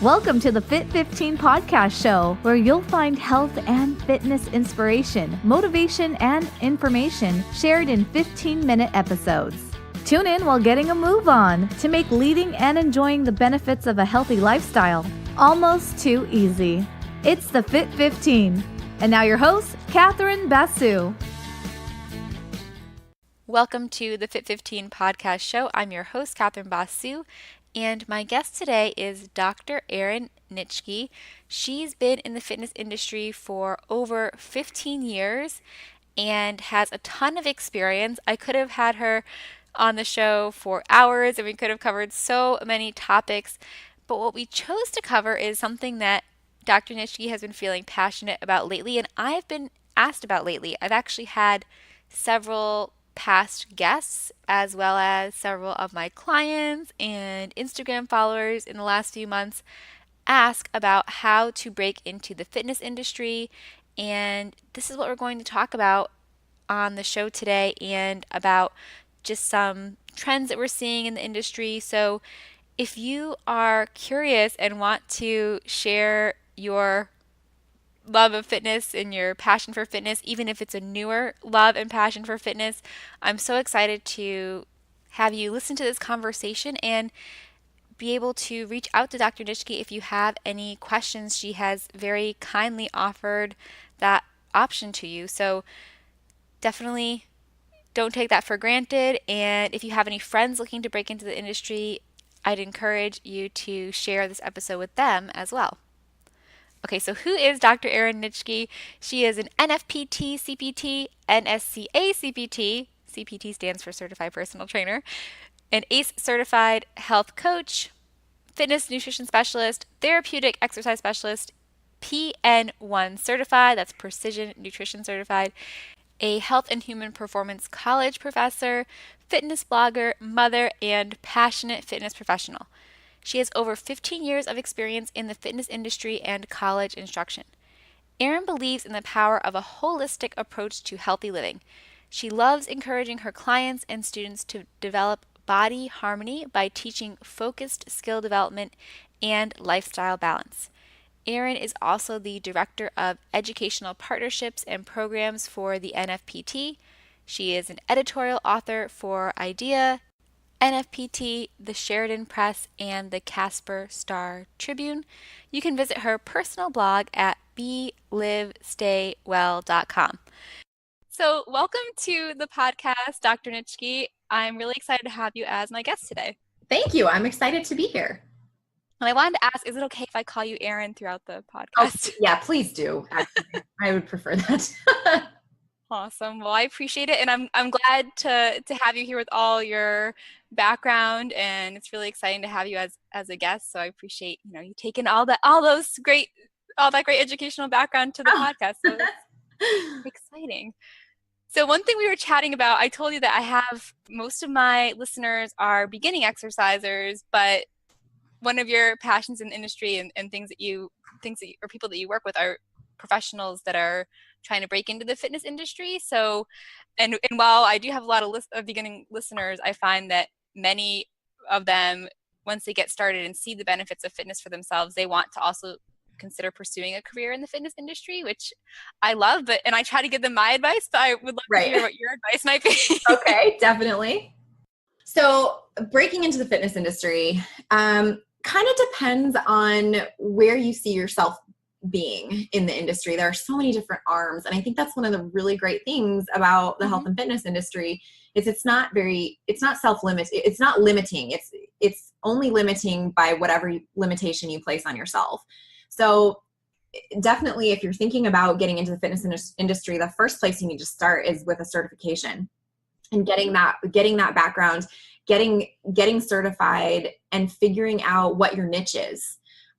Welcome to the Fit 15 podcast show, where you'll find health and fitness inspiration, motivation, and information shared in 15-minute episodes. Tune in while getting a move on to make leading and enjoying the benefits of a healthy lifestyle almost too easy. It's the Fit 15. And now your host, Catherine Basu. Welcome to the Fit 15 podcast show. I'm your host, Catherine Basu, and my guest today is Dr. Erin Nitschke. She's been in the fitness industry for over 15 years and has a ton of experience. I could have had her on the show for hours and we could have covered so many topics, but what we chose to cover is something that Dr. Nitschke has been feeling passionate about lately, and I've been asked about lately. I've actually had several past guests, as well as several of my clients and Instagram followers in the last few months, ask about how to break into the fitness industry. And this is what we're going to talk about on the show today, and about just some trends that we're seeing in the industry. So if you are curious and want to share your love of fitness and your passion for fitness, even if it's a newer love and passion for fitness, I'm so excited to have you listen to this conversation and be able to reach out to Dr. Nitschke if you have any questions. She has very kindly offered that option to you. So definitely don't take that for granted. And if you have any friends looking to break into the industry, I'd encourage you to share this episode with them as well. Okay, so who is Dr. Erin Nitschke? She is an NFPT-CPT, NSCA-CPT, CPT stands for Certified Personal Trainer, an ACE Certified Health Coach, Fitness Nutrition Specialist, Therapeutic Exercise Specialist, PN1 Certified, that's Precision Nutrition Certified, a Health and Human Performance College professor, fitness blogger, mother, and passionate fitness professional. She has over 15 years of experience in the fitness industry and college instruction. Erin believes in the power of a holistic approach to healthy living. She loves encouraging her clients and students to develop body harmony by teaching focused skill development and lifestyle balance. Erin is also the Director of Educational Partnerships and Programs for the NFPT. She is an editorial author for IDEA, NFPT, the Sheridan Press, and the Casper Star Tribune. You can visit her personal blog at belivestaywell.com. So welcome to the podcast, Dr. Nitschke. I'm really excited to have you as my guest today. Thank you. I'm excited to be here. And I wanted to ask, is it okay if I call you Erin throughout the podcast? Oh, yeah, please do. Actually, I would prefer that. Awesome. Well, I appreciate it, and I'm glad to have you here with all your background, and it's really exciting to have you as a guest. So I appreciate you taking all that great educational background to the podcast. So it's exciting. So one thing we were chatting about, I told you that I have most of my listeners are beginning exercisers, but one of your passions in the industry and things that or people that you work with are professionals that are trying to break into the fitness industry. So, and while I do have a lot of beginning listeners, I find that many of them, once they get started and see the benefits of fitness for themselves, they want to also consider pursuing a career in the fitness industry, which I love, and I try to give them my advice, but I would love to hear what your advice might be. Okay, definitely. So breaking into the fitness industry kind of depends on where you see yourself being in the industry. There are so many different arms. And I think that's one of the really great things about the health and fitness industry is it's not self-limit. It's not limiting. It's only limiting by whatever limitation you place on yourself. So definitely if you're thinking about getting into the fitness industry, the first place you need to start is with a certification and getting that background, getting certified and figuring out what your niche is.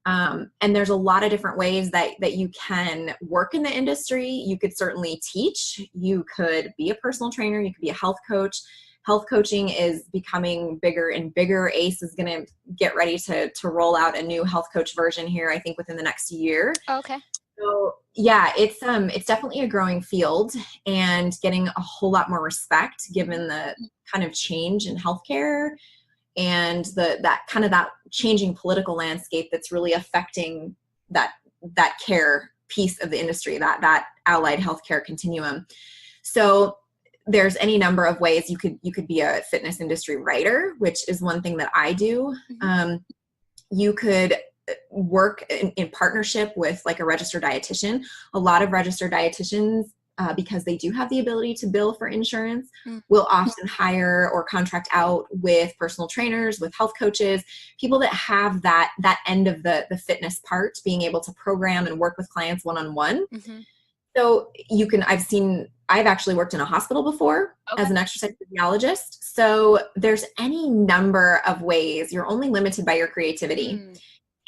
And there's a lot of different ways that you can work in the industry. You could certainly teach. You could be a personal trainer. You could be a health coach. Health coaching is becoming bigger and bigger. ACE is going to get ready to roll out a new health coach version here, I think, within the next year. Okay. So yeah, it's definitely a growing field and getting a whole lot more respect given the kind of change in healthcare and that changing political landscape that's really affecting that care piece of the industry, that allied healthcare continuum. So there's any number of ways you could be a fitness industry writer, which is one thing that I do. You could work in partnership with like a registered dietitian. A lot of registered dietitians, because they do have the ability to bill for insurance, will often hire or contract out with personal trainers, with health coaches, people that have that end of the fitness part, being able to program and work with clients one-on-one. So I've actually worked in a hospital before as an exercise physiologist. So there's any number of ways. You're only limited by your creativity.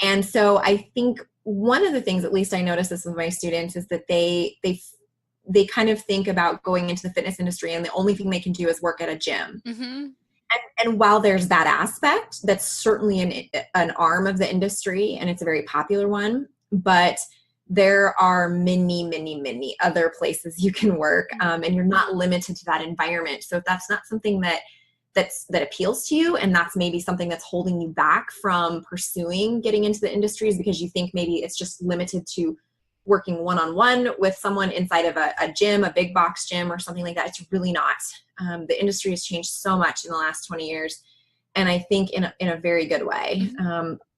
And so I think one of the things, at least I notice this with my students, is that they kind of think about going into the fitness industry and the only thing they can do is work at a gym. And while there's that aspect, that's certainly an arm of the industry, and it's a very popular one, but there are many, many, many other places you can work, and you're not limited to that environment. So if that's not something that appeals to you, and that's maybe something that's holding you back from pursuing getting into the industries because you think maybe it's just limited to working one-on-one with someone inside of a gym, a big box gym or something like that. It's really not. The industry has changed so much in the last 20 years. And I think in a very good way.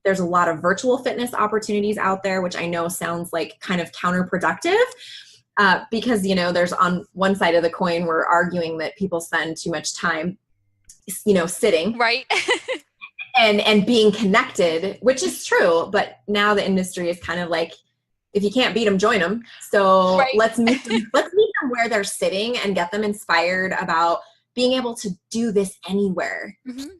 There's a lot of virtual fitness opportunities out there, which I know sounds like kind of counterproductive, because, there's on one side of the coin, we're arguing that people spend too much time, sitting. Right. and being connected, which is true. But now the industry is kind of like, if you can't beat them, join them. So let's meet them where they're sitting and get them inspired about being able to do this anywhere.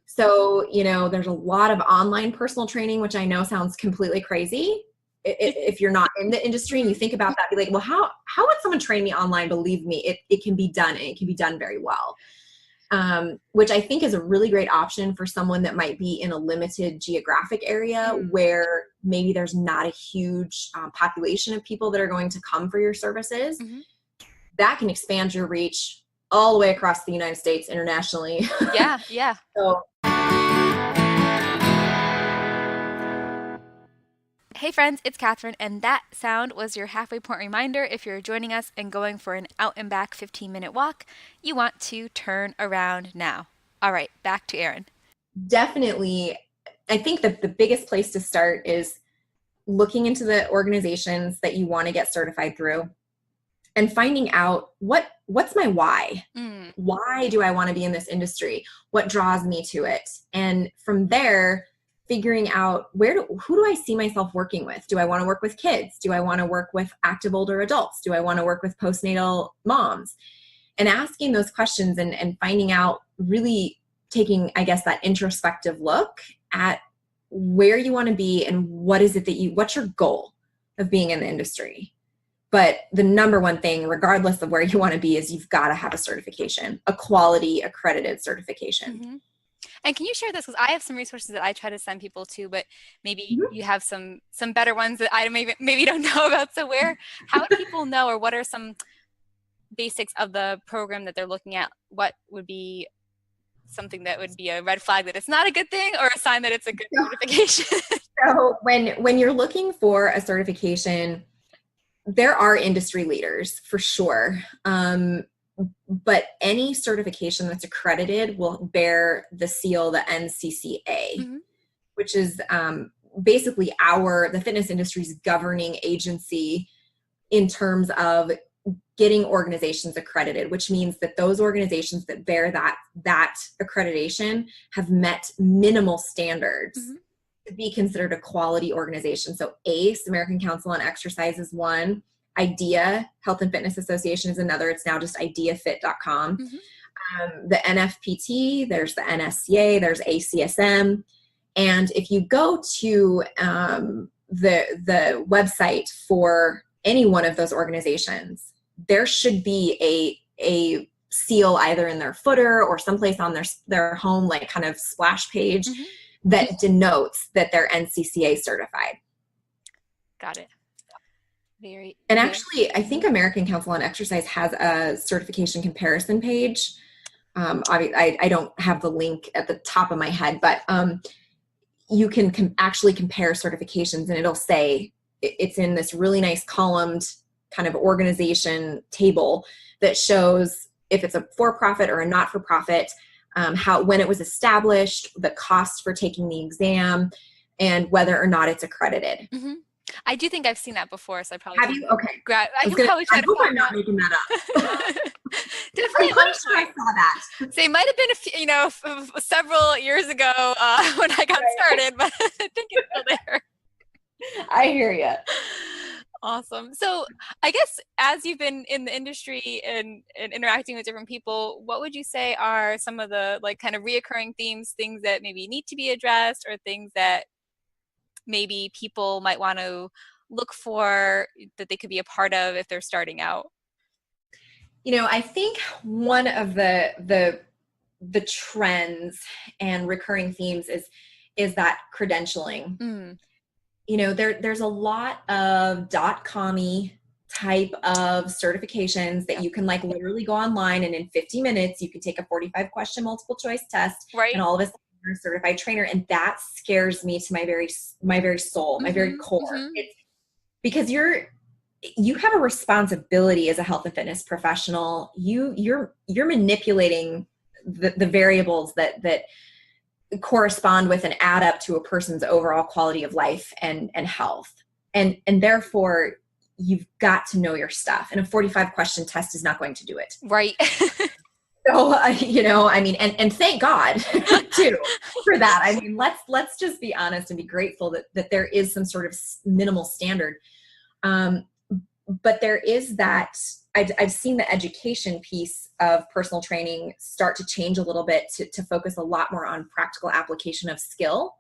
So, there's a lot of online personal training, which I know sounds completely crazy. If you're not in the industry and you think about that, be like, well, how would someone train me online? Believe me, it can be done, and it can be done very well. Which I think is a really great option for someone that might be in a limited geographic area where maybe there's not a huge population of people that are going to come for your services. That can expand your reach all the way across the United States internationally. Yeah. So. Hey friends, it's Catherine, and that sound was your halfway point reminder. If you're joining us and going for an out and back 15-minute walk, you want to turn around now. All right, back to Erin. Definitely. I think that the biggest place to start is looking into the organizations that you want to get certified through and finding out what's my why? Why do I want to be in this industry? What draws me to it? And from there, figuring out who do I see myself working with? Do I want to work with kids? Do I want to work with active older adults? Do I want to work with postnatal moms? And asking those questions and finding out, really taking, I guess, that introspective look at where you want to be and what is it what's your goal of being in the industry? But the number one thing, regardless of where you want to be, is you've got to have a certification, a quality accredited certification. And can you share this? Because I have some resources that I try to send people to, but maybe you have some better ones that I maybe don't know about. So how would people know, or what are some basics of the program that they're looking at? What would be something that would be a red flag that it's not a good thing, or a sign that it's a good certification? So when you're looking for a certification, there are industry leaders for sure. But any certification that's accredited will bear the seal, the NCCA, which is basically the fitness industry's governing agency in terms of getting organizations accredited, which means that those organizations that bear that accreditation have met minimal standards to be considered a quality organization. So ACE, American Council on Exercise, is one. IDEA, Health and Fitness Association, is another. It's now just ideafit.com. The NFPT, there's the NSCA, there's ACSM. And if you go to the website for any one of those organizations, there should be a seal either in their footer or someplace on their home, like kind of splash page that denotes that they're NCCA certified. Got it. Actually, I think American Council on Exercise has a certification comparison page. I don't have the link at the top of my head, but you can actually compare certifications, and it'll say it's in this really nice columned kind of organization table that shows if it's a for-profit or a not-for-profit, when it was established, the cost for taking the exam, and whether or not it's accredited. Mm-hmm. I do think I've seen that before, so I probably have you? Okay. I hope I'm not making that up. Definitely. I'm sure I saw that. So it might have been several years ago when I got started, but I think it's still there. I hear you. Awesome. So I guess as you've been in the industry and interacting with different people, what would you say are some of the like kind of reoccurring themes, things that maybe need to be addressed, or things that maybe people might want to look for that they could be a part of if they're starting out? I think one of the trends and recurring themes is that credentialing. There's a lot of .com-y type of certifications that you can like literally go online, and in 50 minutes you can take a 45 question multiple choice test, right? And all of a sudden you're a certified trainer. And that scares me to my very soul, my very core. It's because you have a responsibility as a health and fitness professional. You're manipulating the variables that correspond with and add up to a person's overall quality of life and health. And therefore you've got to know your stuff, and a 45 question test is not going to do it. Right. So, and thank God too for that. I mean, let's just be honest and be grateful that there is some sort of minimal standard. But there is that, I've seen the education piece of personal training start to change a little bit to focus a lot more on practical application of skill,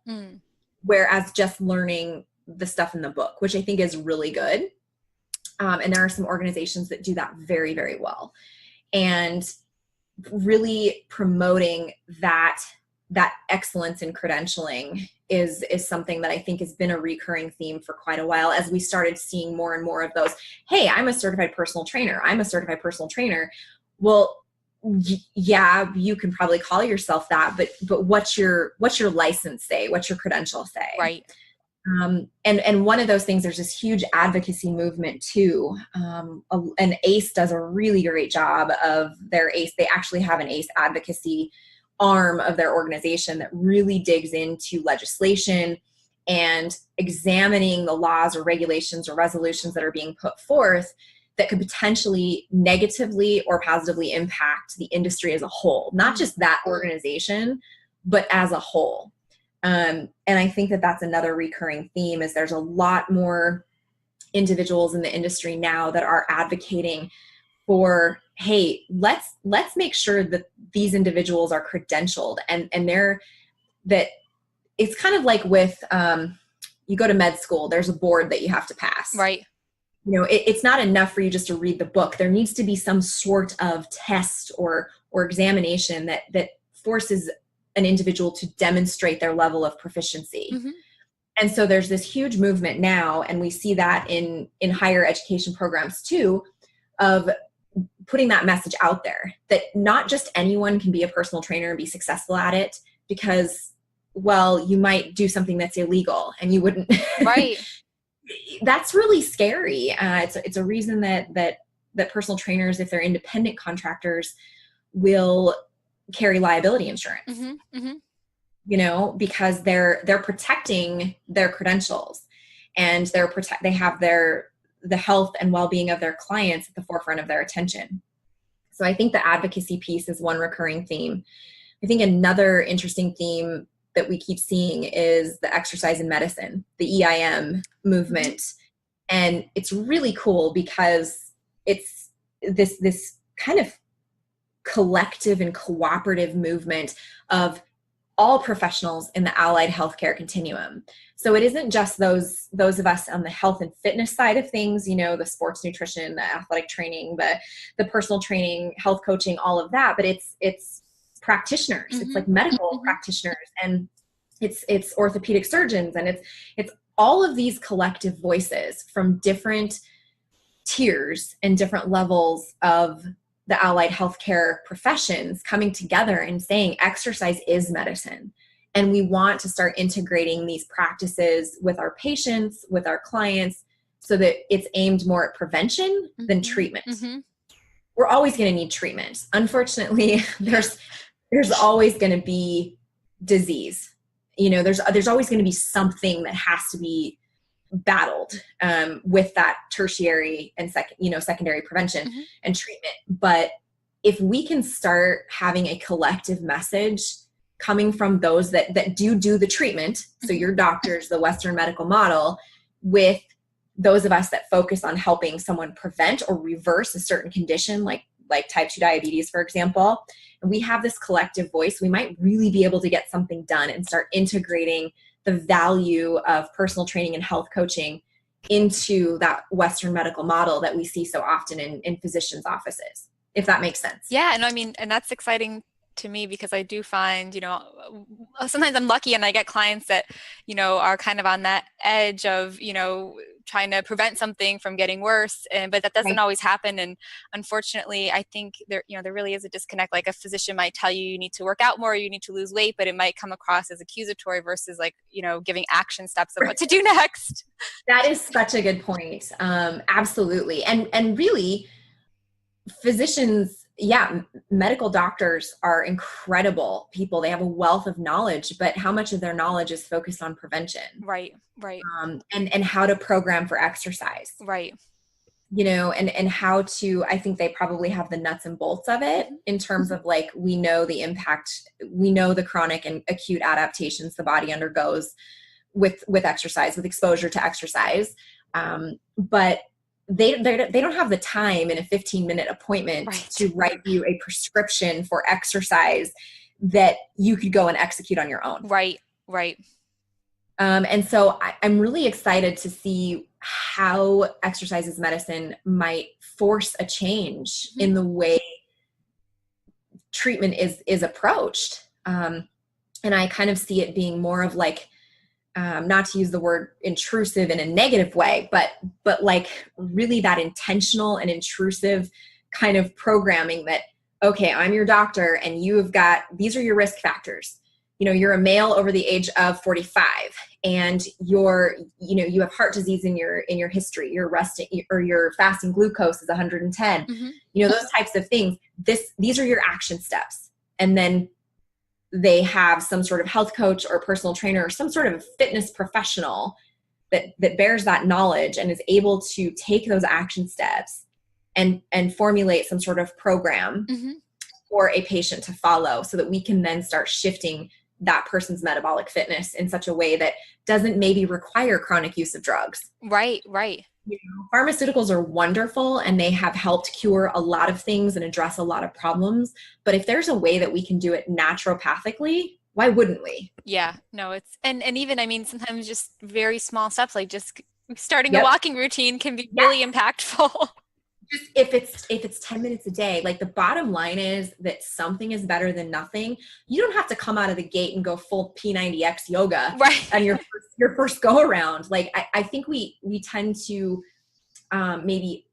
whereas just learning the stuff in the book, which I think is really good. And there are some organizations that do that very, very well. And really promoting that excellence in credentialing is something that I think has been a recurring theme for quite a while, as we started seeing more and more of those. Hey, I'm a certified personal trainer. Well, yeah, you can probably call yourself that, but what's your license say? What's your credential say? Right. And one of those things, there's this huge advocacy movement too. And ACE does a really great job of their ACE. They actually have an ACE advocacy arm of their organization that really digs into legislation and examining the laws or regulations or resolutions that are being put forth that could potentially negatively or positively impact the industry as a whole, not just that organization, but as a whole. And I think that that's another recurring theme, is there's a lot more individuals in the industry now that are advocating for, hey, let's make sure that these individuals are credentialed, and that it's kind of like with, you go to med school, there's a board that you have to pass. Right. It's not enough for you just to read the book. There needs to be some sort of test or examination that forces an individual to demonstrate their level of proficiency. And so there's this huge movement now, and we see that in higher education programs too, of putting that message out there that not just anyone can be a personal trainer and be successful at it, because, well, you might do something that's illegal and you wouldn't. Right. That's really scary. It's a reason that personal trainers, if they're independent contractors, will carry liability insurance, because they're protecting their credentials, and they have the health and well-being of their clients at the forefront of their attention. So I think the advocacy piece is one recurring theme. I think another interesting theme that we keep seeing is the exercise in medicine, the EIM movement. And it's really cool because it's this kind of collective and cooperative movement of all professionals in the allied healthcare continuum. So it isn't just those of us on the health and fitness side of things, the sports nutrition, the athletic training, the personal training, health coaching, all of that, but it's practitioners. It's like medical practitioners, and it's orthopedic surgeons, and it's all of these collective voices from different tiers and different levels of the allied healthcare professions coming together and saying exercise is medicine. And we want to start integrating these practices with our patients, with our clients, so that it's aimed more at prevention than treatment. We're always going to need treatment. Unfortunately, there's always going to be disease. There's always going to be something that has to be battled with that tertiary and secondary prevention and treatment. But if we can start having a collective message coming from those that do the treatment, so your doctors, the Western medical model, with those of us that focus on helping someone prevent or reverse a certain condition, like type 2 diabetes, for example, and we have this collective voice, we might really be able to get something done and start integrating the value of personal training and health coaching into that Western medical model that we see so often in physicians' offices, if that makes sense. Yeah. And that's exciting to me, because I do find, sometimes I'm lucky and I get clients that, are kind of on that edge of, trying to prevent something from getting worse. But that doesn't always happen. And unfortunately, I think there really is a disconnect. Like a physician might tell you need to work out more, you need to lose weight, but it might come across as accusatory versus giving action steps of what to do next. That is such a good point. Absolutely. And really, physicians, medical doctors are incredible people. They have a wealth of knowledge, but how much of their knowledge is focused on prevention? Right. And how to program for exercise. Right. And how to, I think they probably have the nuts and bolts of it in terms of we know the impact, we know the chronic and acute adaptations the body undergoes with exercise, with exposure to exercise. But they don't have the time in a 15-minute appointment to write you a prescription for exercise that you could go and execute on your own. Right. And so I'm really excited to see how exercise as medicine might force a change in the way treatment is approached. And I kind of see it being more of not to use the word intrusive in a negative way, but really that intentional and intrusive kind of programming that, okay, I'm your doctor and these are your risk factors. You're a male over the age of 45 and you have heart disease in your history, you're resting or your fasting glucose is 110, those types of things. These are your action steps. And then they have some sort of health coach or personal trainer or some sort of fitness professional that bears that knowledge and is able to take those action steps and formulate some sort of program for a patient to follow, so that we can then start shifting that person's metabolic fitness in such a way that doesn't maybe require chronic use of drugs. Right. Pharmaceuticals are wonderful and they have helped cure a lot of things and address a lot of problems. But if there's a way that we can do it naturopathically, why wouldn't we? Yeah, no, and even, sometimes just very small steps, like just starting a walking routine can be really impactful. Just if it's 10 minutes a day, the bottom line is that something is better than nothing. You don't have to come out of the gate and go full P90X yoga on your first go around. I think we tend to maybe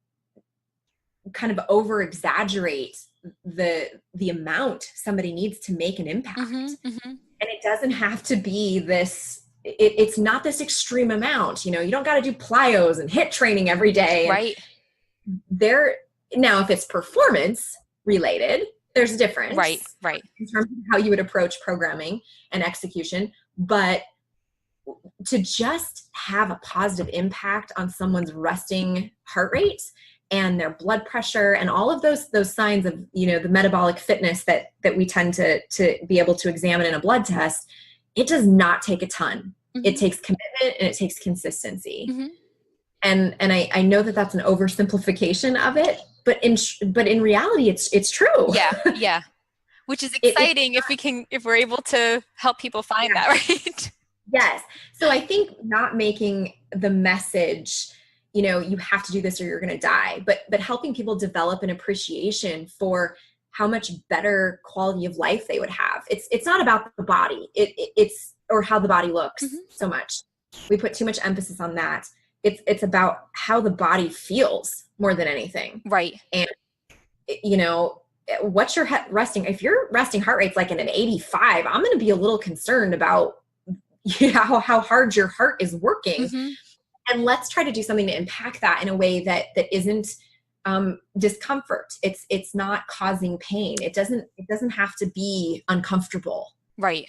kind of over exaggerate the amount somebody needs to make an impact. And it doesn't have to be this, it's not this extreme amount, you don't got to do plyos and HIIT training every day. Right. Now, if it's performance related, there's a difference. Right. In terms of how you would approach programming and execution, but to just have a positive impact on someone's resting heart rate and their blood pressure and all of those signs of, the metabolic fitness that we tend to be able to examine in a blood test, it does not take a ton. It takes commitment and it takes consistency. And I know that that's an oversimplification of it, but in reality, it's true. Yeah. Which is exciting if we're able to help people find that, right? Yes. So I think not making the message, you have to do this or you're going to die, but helping people develop an appreciation for how much better quality of life they would have. It's not about the body. It's or how the body looks so much. We put too much emphasis on that. It's about how the body feels more than anything. Right. what's your resting? If your resting heart rate's like in an 85, I'm going to be a little concerned about how hard your heart is working. Mm-hmm. And let's try to do something to impact that in a way that isn't discomfort. It's not causing pain. It doesn't have to be uncomfortable. Right.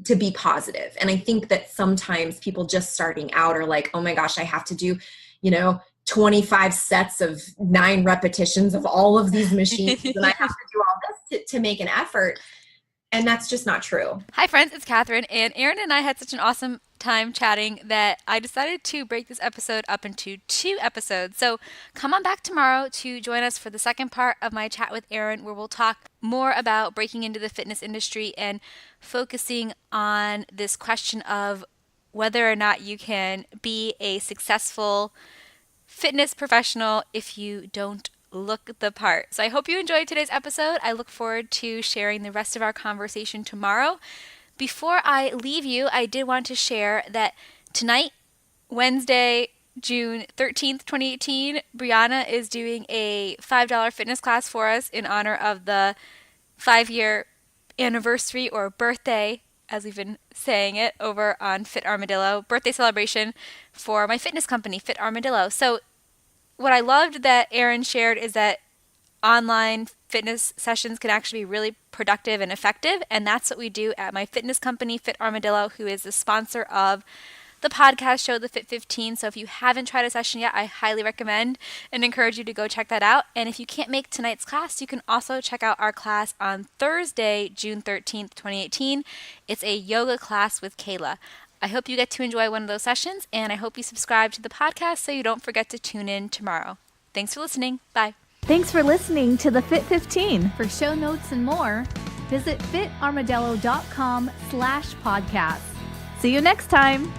To be positive. And I think that sometimes people just starting out are like, oh my gosh, I have to do, 25 sets of 9 repetitions of all of these machines and I have to do all this to make an effort. And that's just not true. Hi friends, it's Catherine, and Erin and I had such an awesome time chatting that I decided to break this episode up into 2 episodes. So come on back tomorrow to join us for the second part of my chat with Erin, where we'll talk more about breaking into the fitness industry and focusing on this question of whether or not you can be a successful fitness professional if you don't look the part. So I hope you enjoyed today's episode. I look forward to sharing the rest of our conversation tomorrow. Before I leave you, I did want to share that tonight, Wednesday, June 13th, 2018, Brianna is doing a $5 fitness class for us in honor of the 5-year anniversary or birthday, as we've been saying it, over on Fit Armadillo, birthday celebration for my fitness company, Fit Armadillo. So what I loved that Erin shared is that online fitness sessions can actually be really productive and effective, and that's what we do at my fitness company, Fit Armadillo, who is the sponsor of the podcast show, The Fit 15. So if you haven't tried a session yet, I highly recommend and encourage you to go check that out. And if you can't make tonight's class, you can also check out our class on Thursday, June 13th, 2018. It's a yoga class with Kayla. I hope you get to enjoy one of those sessions, and I hope you subscribe to the podcast so you don't forget to tune in tomorrow. Thanks for listening. Bye. Thanks for listening to the Fit 15. For show notes and more, visit fitarmadillo.com/podcast. See you next time.